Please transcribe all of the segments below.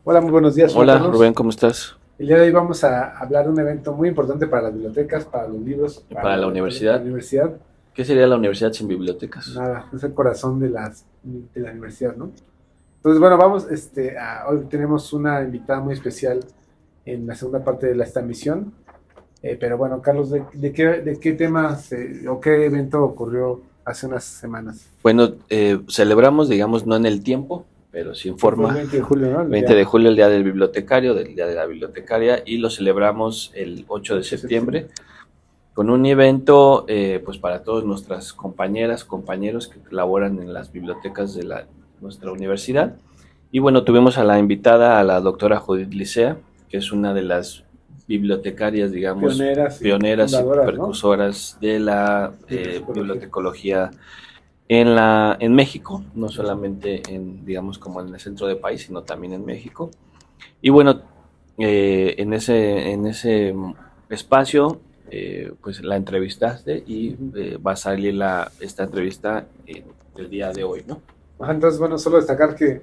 Hola, muy buenos días, Juan Hola Carlos. Rubén, ¿cómo estás? El día de hoy vamos a hablar de un evento muy importante para las bibliotecas, para los libros, ¿Y para para la la universidad? universidad. ¿Qué sería la universidad sin bibliotecas? Nada, es el corazón de la universidad, ¿no? Entonces, bueno, vamos, hoy tenemos una invitada muy especial en la segunda parte de esta misión. Pero bueno, Carlos, ¿de qué tema o qué evento ocurrió hace unas semanas? Bueno, celebramos, digamos, no en el tiempo, pero sí en Que fue el forma, 20 de julio, ¿no? El 20 día de julio, el Día del Bibliotecario, del Día de la Bibliotecaria, y lo celebramos el 8 de 8 de septiembre. septiembre con un evento pues para todas nuestras compañeras, compañeros que laboran en las bibliotecas de nuestra universidad. Y bueno, tuvimos a la invitada, a la doctora Judith Licea, que es una de las bibliotecarias, digamos, Pioneras y pioneras y fundadoras, ¿no? precursoras de la Bibliotecología. bibliotecología en México, no solamente en, digamos, como en el centro del país, sino también en México. Y bueno, en ese espacio, pues la entrevistaste y va a salir esta entrevista el día de hoy, ¿no? Ajá, entonces, bueno, solo destacar que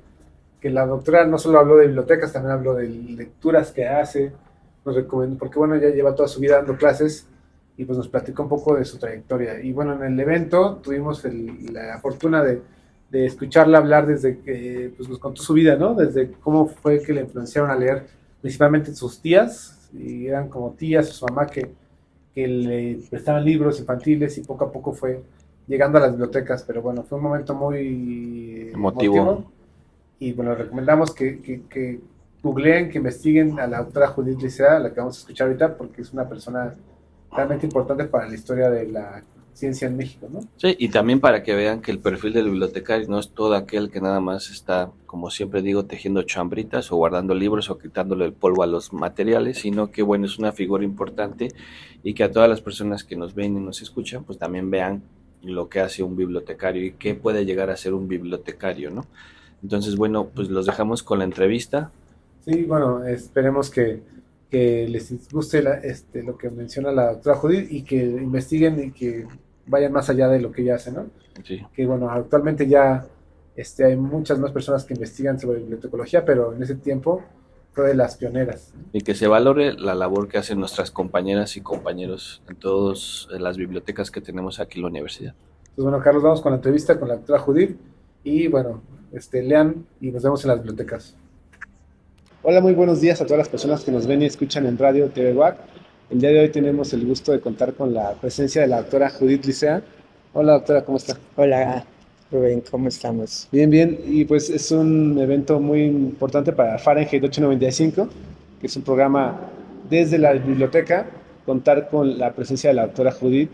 la doctora no solo habló de bibliotecas, también habló de lecturas que hace, nos recomendó, porque bueno, ya lleva toda su vida dando clases y pues nos platicó un poco de su trayectoria. Y bueno, en el evento tuvimos la fortuna de escucharla hablar desde que pues, nos contó su vida, ¿no? Desde cómo fue que le influenciaron a leer, principalmente sus tías, y eran como tías o su mamá que le prestaban libros infantiles y poco a poco fue llegando a las bibliotecas. Pero bueno, fue un momento muy Emotivo. emotivo y bueno, recomendamos que googleen, que investiguen a la doctora Judith Licea, la que vamos a escuchar ahorita, porque es una persona realmente importante para la historia de la ciencia en México, ¿no? Sí, y también para que vean que el perfil del bibliotecario no es todo aquel que nada más está, como siempre digo, tejiendo chambritas o guardando libros o quitándole el polvo a los materiales, sino que, bueno, es una figura importante y que a todas las personas que nos ven y nos escuchan, pues también vean lo que hace un bibliotecario y qué puede llegar a ser un bibliotecario, ¿no? Entonces, bueno, pues los dejamos con la entrevista. Sí, bueno, esperemos que les guste lo que menciona la doctora Judith y que investiguen y que vayan más allá de lo que ella hace, ¿no? Sí. Que bueno, actualmente ya hay muchas más personas que investigan sobre bibliotecología, pero en ese tiempo fue de las pioneras. Y que se valore la labor que hacen nuestras compañeras y compañeros en todas las bibliotecas que tenemos aquí en la universidad. Pues bueno, Carlos, vamos con la entrevista con la doctora Judith y bueno, lean y nos vemos en las bibliotecas. Hola, muy buenos días a todas las personas que nos ven y escuchan en Radio TV WAC. El día de hoy tenemos el gusto de contar con la presencia de la doctora Judith Licea. Hola, doctora, ¿cómo está? Hola, Rubén, ¿cómo estamos? Bien, bien, y pues es un evento muy importante para Fahrenheit 895, que es un programa desde la biblioteca, contar con la presencia de la doctora Judith,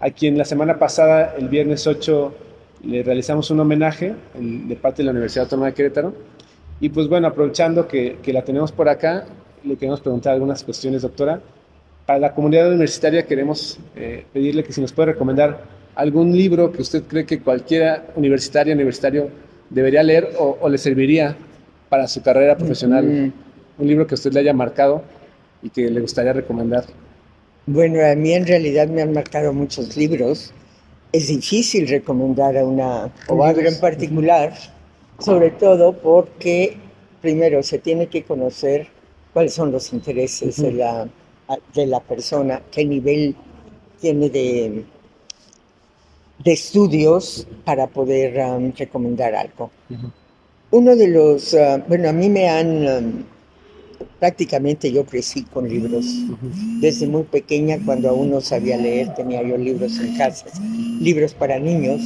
a quien la semana pasada, el viernes 8, le realizamos un homenaje de parte de la Universidad Autónoma de Querétaro. Y pues bueno, aprovechando que la tenemos por acá, le queremos preguntar algunas cuestiones, doctora. Para la comunidad universitaria queremos pedirle que si nos puede recomendar algún libro que usted cree que cualquiera universitario debería leer o le serviría para su carrera profesional. Un libro que a usted le haya marcado y que le gustaría recomendar. Bueno, a mí en realidad me han marcado muchos libros. Es difícil recomendar a una o algo en particular, sobre todo porque primero se tiene que conocer cuáles son los intereses de la persona, qué nivel tiene de estudios para poder recomendar algo. Uno de los, bueno, a mí me han prácticamente yo crecí con libros. Desde muy pequeña, cuando aún no sabía leer, tenía yo libros en casa, libros para niños.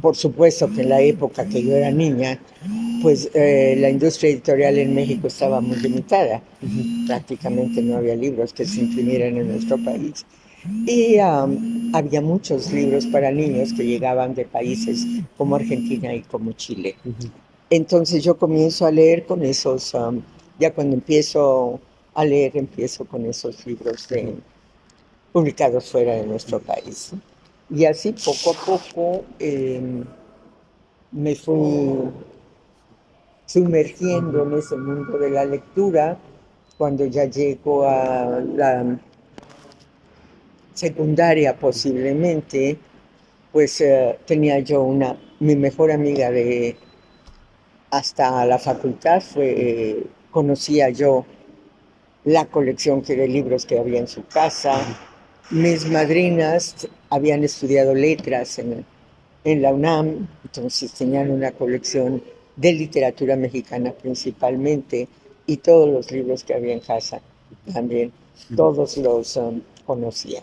Por supuesto que en la época que yo era niña, pues la industria editorial en México estaba muy limitada. Prácticamente no había libros que se imprimieran en nuestro país. Y había muchos libros para niños que llegaban de países como Argentina y como Chile. Entonces yo comienzo a leer con esos, ya cuando empiezo a leer, empiezo con esos libros publicados fuera de nuestro país. Y así poco a poco me fui sumergiendo en ese mundo de la lectura. Cuando ya llego a la secundaria posiblemente, pues tenía yo mi mejor amiga hasta la facultad conocía yo la colección de libros que había en su casa. Mis madrinas habían estudiado letras en la UNAM, entonces tenían una colección de literatura mexicana principalmente, y todos los libros que había en casa también, todos los conocía.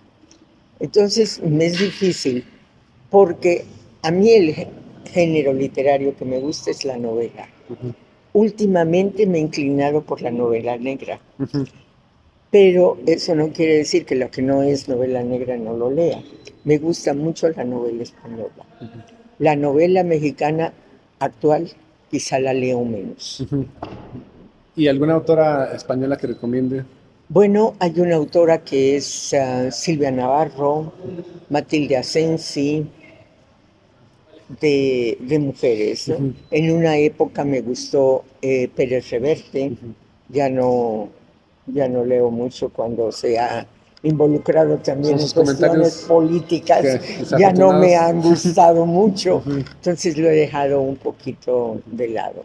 Entonces me es difícil porque a mí el género literario que me gusta es la novela. Últimamente me he inclinado por la novela negra, pero eso no quiere decir que lo que no es novela negra no lo lea. Me gusta mucho la novela española. La novela mexicana actual quizá la leo menos. ¿Y alguna autora española que recomiende? Bueno, hay una autora que es Silvia Navarro, Matilde Asensi, de mujeres, ¿no? En una época me gustó Pérez Reverte, ya no leo mucho cuando se ha involucrado también en cuestiones políticas, ya no me han gustado mucho, entonces lo he dejado un poquito de lado.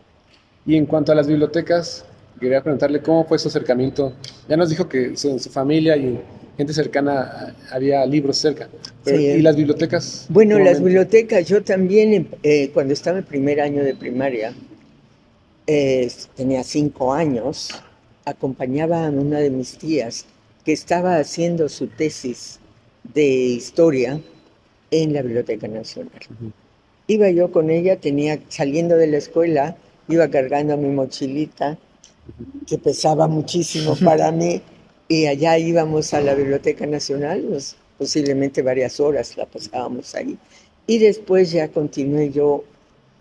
Y en cuanto a las bibliotecas, quería preguntarle cómo fue su acercamiento. Ya nos dijo que en su familia y gente cercana había libros cerca. Pero, sí. ¿Y las bibliotecas? Bueno, las bibliotecas, yo también, cuando estaba en primer año de primaria, tenía 5 años, acompañaba a una de mis tías que estaba haciendo su tesis de historia en la Biblioteca Nacional. Iba yo con ella, saliendo de la escuela, iba cargando mi mochilita, que pesaba muchísimo para mí, y allá íbamos a la Biblioteca Nacional, posiblemente varias horas la pasábamos ahí. Y después ya continué yo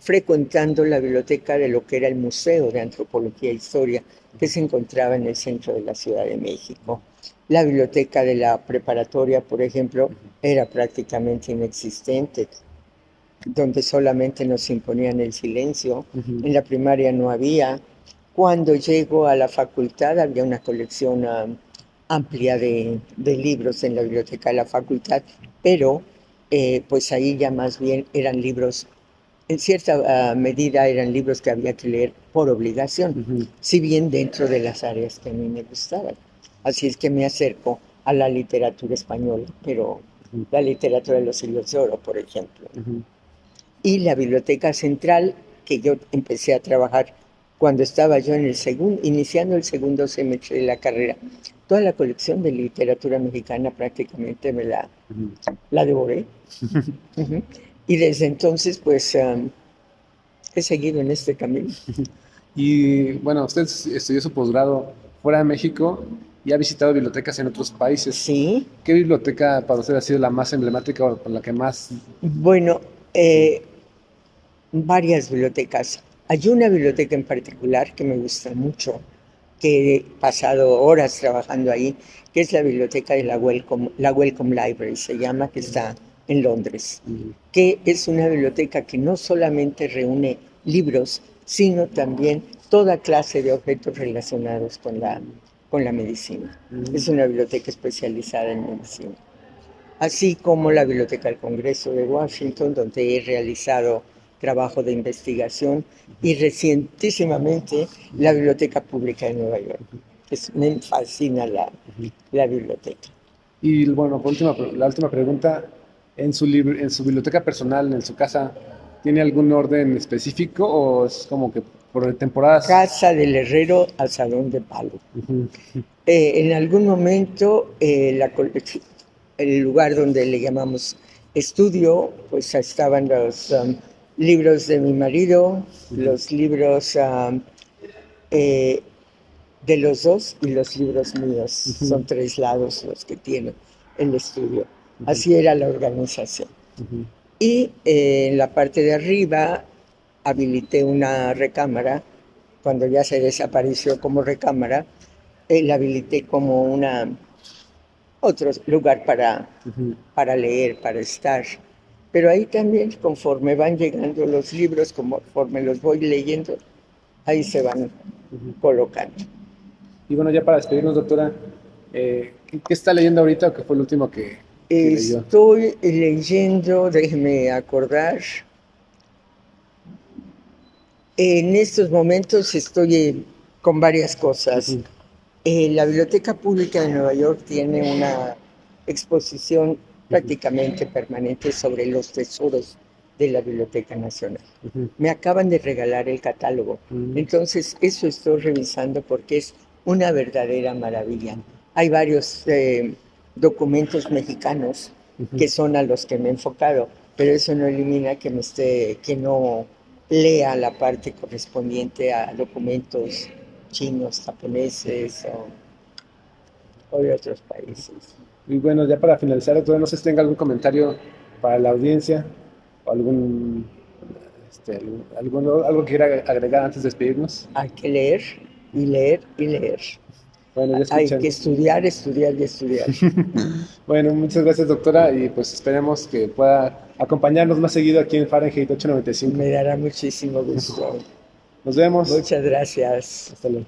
frecuentando la biblioteca de lo que era el Museo de Antropología e Historia, que se encontraba en el centro de la Ciudad de México. La biblioteca de la preparatoria, por ejemplo, era prácticamente inexistente, donde solamente nos imponían el silencio. En la primaria no había. Cuando llego a la facultad había una colección amplia de libros en la biblioteca de la facultad, pero pues ahí ya más bien eran libros, en cierta medida eran libros que había que leer por obligación, si bien dentro de las áreas que a mí me gustaban. Así es que me acerco a la literatura española, pero la literatura de los siglos de oro, por ejemplo. Y la Biblioteca Central, que yo empecé a trabajar cuando estaba yo iniciando el segundo semestre de la carrera. Toda la colección de literatura mexicana prácticamente me la devoré. Y desde entonces, pues, he seguido en este camino. Y bueno, usted estudió su posgrado fuera de México y ha visitado bibliotecas en otros países. Sí. ¿Qué biblioteca para usted ha sido la más emblemática o con la que más? Bueno, varias bibliotecas. Hay una biblioteca en particular que me gusta mucho, que he pasado horas trabajando ahí, que es la biblioteca de la Wellcome Library, se llama, que está en Londres, que es una biblioteca que no solamente reúne libros, sino también toda clase de objetos relacionados con la medicina. Es una biblioteca especializada en medicina. Así como la Biblioteca del Congreso de Washington, donde he realizado trabajo de investigación, y recientísimamente la Biblioteca Pública de Nueva York. Me fascina la biblioteca. Y bueno, la última pregunta, en su biblioteca personal, en su casa, ¿tiene algún orden específico o es como que por temporadas? Casa del herrero al salón de palo. En algún momento el lugar donde le llamamos estudio, pues estaban los libros de mi marido, los libros de los dos y los libros míos. Son 3 lados los que tiene el estudio. Así era la organización. Y en la parte de arriba habilité una recámara. Cuando ya se desapareció como recámara, la habilité como otro lugar para leer, para estar. Pero ahí también, conforme van llegando los libros, conforme los voy leyendo, ahí se van colocando. Y bueno, ya para despedirnos, doctora, ¿qué está leyendo ahorita o qué fue el último que leyó? Estoy leyendo, déjeme acordar, En estos momentos estoy con varias cosas. Ujú. La Biblioteca Pública de Nueva York tiene una exposición prácticamente permanente sobre los tesoros de la Biblioteca Nacional. Ujú. Me acaban de regalar el catálogo, entonces eso estoy revisando porque es una verdadera maravilla. Hay varios documentos mexicanos Ujú. que son a los que me he enfocado, pero eso no elimina que no lea la parte correspondiente a documentos chinos, japoneses o de otros países. Y bueno, ya para finalizar, doctora, no sé si tenga algún comentario para la audiencia o algo que quiera agregar antes de despedirnos. Hay que leer y leer y leer. Bueno, ya Hay escuchan. que estudiar, estudiar y estudiar. Bueno, muchas gracias, doctora, y pues esperemos que pueda acompañarnos más seguido aquí en Fahrenheit 895. Me dará muchísimo gusto. Nos vemos. Muchas gracias. Hasta luego.